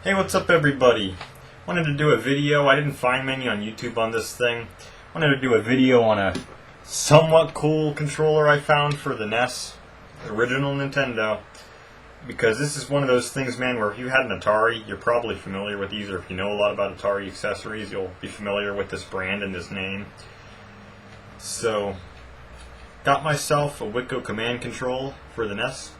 Hey, what's up everybody? Wanted to do a video. I didn't find many on YouTube on this thing. Wanted to do a video on a somewhat cool controller I found for the NES, the original Nintendo. Because this is one of those things, man, where if you had an Atari, you're probably familiar with these, or if you know a lot about Atari accessories, you'll be familiar with this brand and this name. So, got myself a Wico command control for the NES.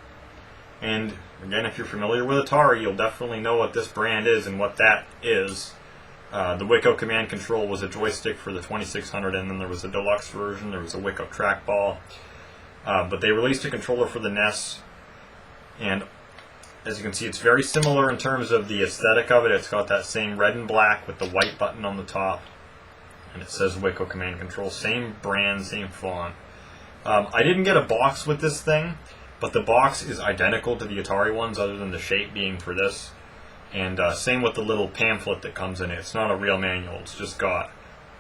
And again, if you're familiar with Atari, you'll definitely know what this brand is and what that is. The Wico command control was a joystick for the 2600, and then there was a deluxe version. There was a Wico trackball. But they released a controller for the NES, and as you can see, it's very similar in terms of the aesthetic of it. It's got that same red and black with the white button on the top, and it says Wico command control. Same brand, same font. I didn't get a box with this thing, but the box is identical to the Atari ones, other than the shape being for this. And same with the little pamphlet that comes in it. It's not a real manual. It's just got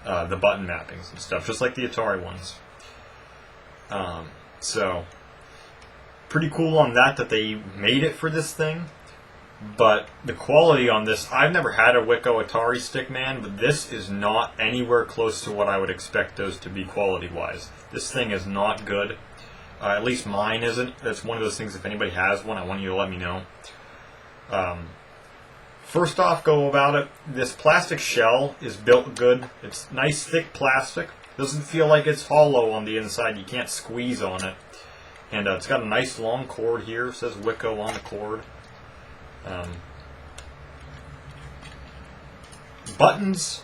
the button mappings and stuff, just like the Atari ones. So, pretty cool on that they made it for this thing. But the quality on this, I've never had a Wico Atari stick, man, but this is not anywhere close to what I would expect those to be quality-wise. This thing is not good. At least mine isn't. That's one of those things, if anybody has one, I want you to let me know. First off, go about it. This plastic shell is built good. It's nice, thick plastic. Doesn't feel like it's hollow on the inside. You can't squeeze on it. And it's got a nice long cord here. It says Wico on the cord. Buttons.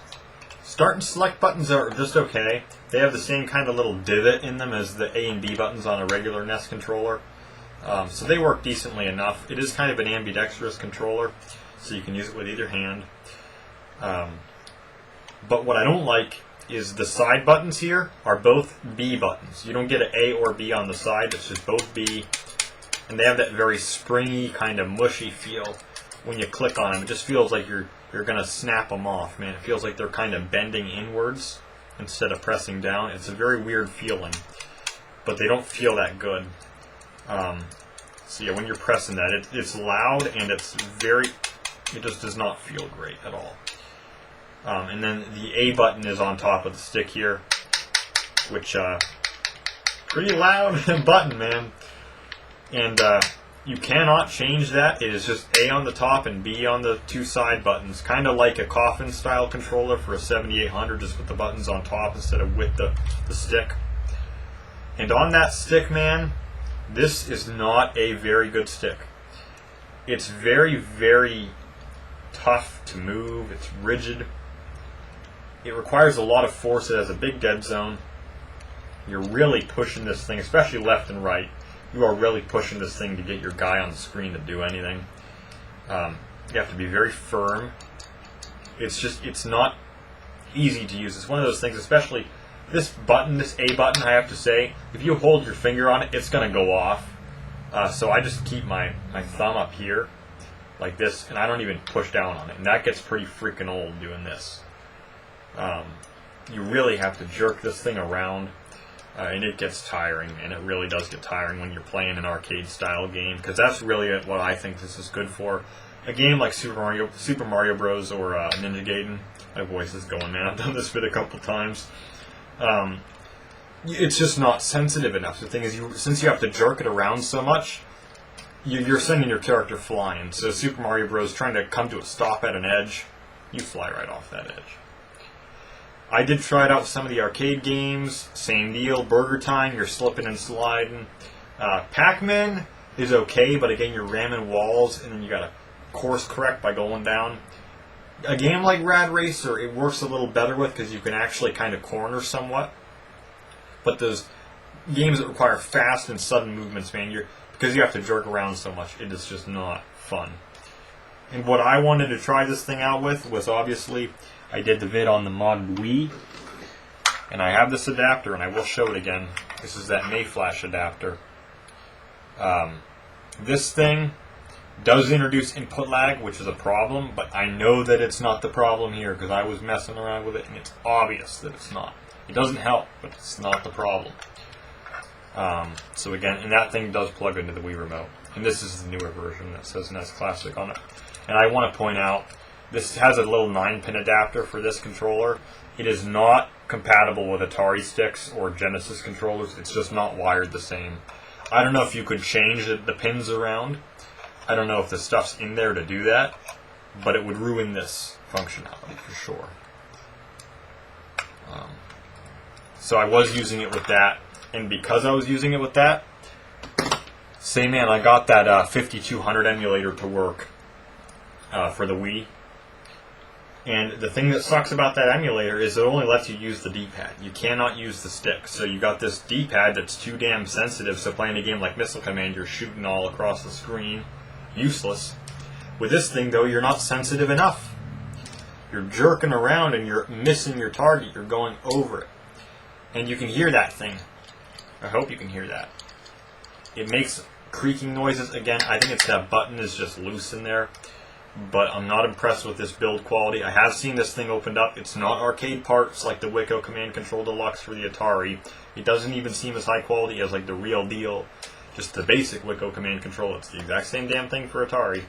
Start and select buttons are just okay. They have the same kind of little divot in them as the A and B buttons on a regular NES controller. So they work decently enough. It is kind of an ambidextrous controller, so you can use it with either hand. But what I don't like is the side buttons here are both B buttons. You don't get an A or B on the side, it's just both B. And they have that very springy, kind of mushy feel when you click on them. It just feels like you're going to snap them off, man. It feels like they're kind of bending inwards instead of pressing down. It's a very weird feeling, but they don't feel that good. So yeah, when you're pressing that, it's loud and it just does not feel great at all. And then the A button is on top of the stick here, which pretty loud button, man. And you cannot change that. It is just A on the top and B on the two side buttons. Kind of like a coffin style controller for a 7800, just with the buttons on top instead of with the stick. And on that stick, man, this is not a very good stick. It's very, very tough to move. It's rigid. It requires a lot of force. It has a big dead zone. You're really pushing this thing, especially left and right. You are really pushing this thing to get your guy on the screen to do anything. You have to be very firm. It's not easy to use. It's one of those things, especially this button, this A button, I have to say, if you hold your finger on it, it's going to go off. So I just keep my thumb up here, like this, and I don't even push down on it. And that gets pretty freaking old doing this. You really have to jerk this thing around. And it gets tiring, and it really does get tiring when you're playing an arcade-style game, because that's really what I think this is good for. A game like Super Mario Bros. Or Ninja Gaiden. My voice is going, man. I've done this bit a couple times. It's just not sensitive enough. The thing is, since you have to jerk it around so much, you're sending your character flying. So Super Mario Bros. Trying to come to a stop at an edge, you fly right off that edge. I did try it out with some of the arcade games. Same deal. Burger Time, you're slipping and sliding. Pac-Man is okay, but again, you're ramming walls, and then you gotta course correct by going down. A game like Rad Racer, it works a little better with, because you can actually kind of corner somewhat. But those games that require fast and sudden movements, man, because you have to jerk around so much, it is just not fun. And what I wanted to try this thing out with was, obviously, I did the vid on the modded Wii, and I have this adapter, and I will show it again. This is that Mayflash adapter. This thing does introduce input lag, which is a problem, but I know that it's not the problem here, because I was messing around with it, and it's obvious that it's not. It doesn't help, but it's not the problem. So again, and that thing does plug into the Wii remote. And this is the newer version that says NES Classic on it. And I want to point out, this has a little 9-pin adapter for this controller. It is not compatible with Atari sticks or Genesis controllers. It's just not wired the same. I don't know if you could change the pins around. I don't know if the stuff's in there to do that, but it would ruin this functionality for sure. So I was using it with that, and because I was using it with that, say man, I got that 5200 emulator to work for the Wii. And the thing that sucks about that emulator is it only lets you use the D-pad. You cannot use the stick. So you got this D-pad that's too damn sensitive, so playing a game like Missile Command, you're shooting all across the screen. Useless. With this thing, though, you're not sensitive enough. You're jerking around and you're missing your target. You're going over it. And you can hear that thing. I hope you can hear that. It makes creaking noises. Again, I think it's that button is just loose in there. But I'm not impressed with this build quality. I have seen this thing opened up. It's not arcade parts like the Wico Command Control Deluxe for the Atari. It doesn't even seem as high quality as like the real deal, just the basic Wico Command Control. It's the exact same damn thing for Atari.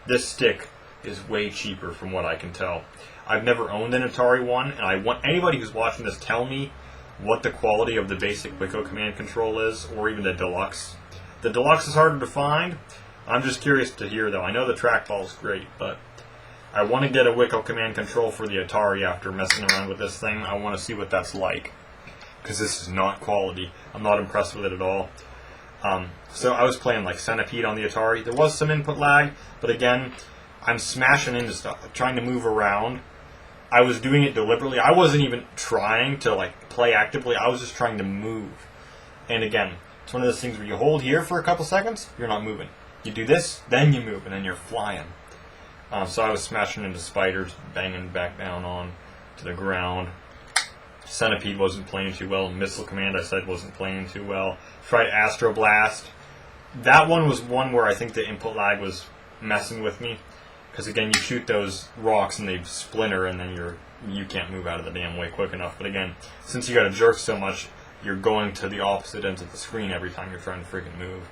This stick is way cheaper from what I can tell. I've never owned an Atari one, and I want anybody who's watching this tell me what the quality of the basic Wico Command Control is, or even the Deluxe. The Deluxe is harder to find. I'm just curious to hear, though. I know the trackball's great, but I want to get a Wico Command Control for the Atari after messing around with this thing. I want to see what that's like, because this is not quality. I'm not impressed with it at all. So I was playing like Centipede on the Atari. There was some input lag, but again, I'm smashing into stuff, like trying to move around. I was doing it deliberately. I wasn't even trying to like play actively. I was just trying to move. And again, it's one of those things where you hold here for a couple seconds, you're not moving. You do this, then you move, and then you're flying. So I was smashing into spiders, banging back down on to the ground. Centipede wasn't playing too well. Missile Command, I said, wasn't playing too well. Tried Astro Blast. That one was one where I think the input lag was messing with me. Because again, you shoot those rocks and they splinter, and then you can't move out of the damn way quick enough. But again, since you got to jerk so much, you're going to the opposite ends of the screen every time you're trying to freaking move.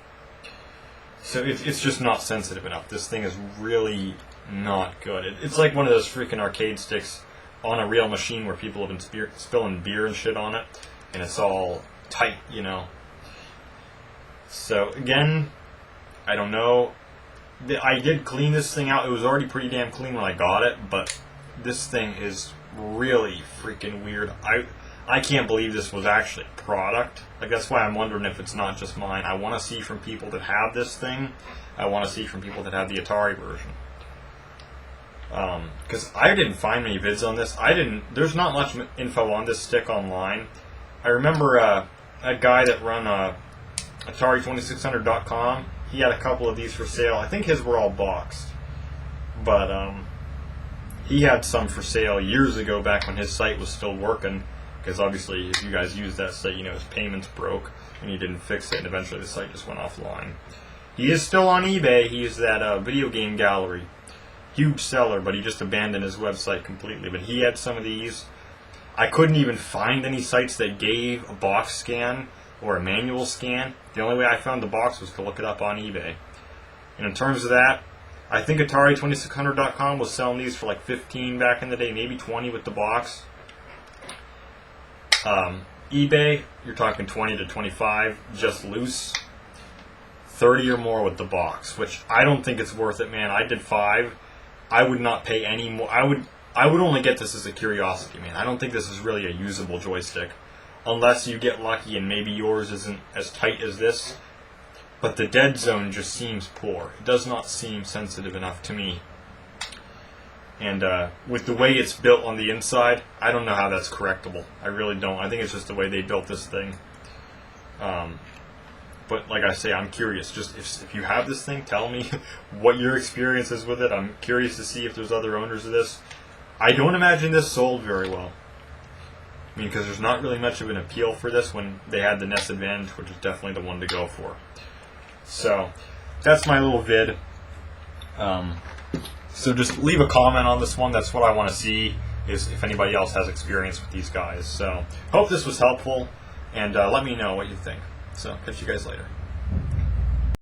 So it's just not sensitive enough. This thing is really not good. It's like one of those freaking arcade sticks on a real machine where people have been spilling beer and shit on it, and it's all tight, you know. So again, I don't know. I did clean this thing out. It was already pretty damn clean when I got it, but this thing is really freaking weird. I can't believe this was actually a product. Like, that's why I'm wondering if it's not just mine. I want to see from people that have this thing. I want to see from people that have the Atari version. Because I didn't find many vids on this. There's not much info on this stick online. I remember a guy that run Atari2600.com. He had a couple of these for sale. I think his were all boxed. But he had some for sale years ago, back when his site was still working. Because obviously, if you guys use that site, you know his payments broke, and he didn't fix it, and eventually the site just went offline. He is still on eBay. He is that video game gallery. Huge seller, but he just abandoned his website completely. But he had some of these. I couldn't even find any sites that gave a box scan or a manual scan. The only way I found the box was to look it up on eBay. And in terms of that, I think Atari2600.com was selling these for like 15 back in the day, maybe 20 with the box. eBay, you're talking 20 to 25 just loose. 30 or more with the box, which I don't think it's worth it, man. I did 5. I would not pay any more. I would only get this as a curiosity, man. I don't think this is really a usable joystick, unless you get lucky and maybe yours isn't as tight as this. But the dead zone just seems poor. It does not seem sensitive enough to me. And with the way it's built on the inside, I don't know how that's correctable. I really don't. I think it's just the way they built this thing. But like I say, I'm curious. Just if you have this thing, tell me what your experience is with it. I'm curious to see if there's other owners of this. I don't imagine this sold very well. I mean, because there's not really much of an appeal for this when they had the NES Advantage, which is definitely the one to go for. So, that's my little vid. So just leave a comment on this one. That's what I want to see, is if anybody else has experience with these guys. So, hope this was helpful, and let me know what you think. So, catch you guys later.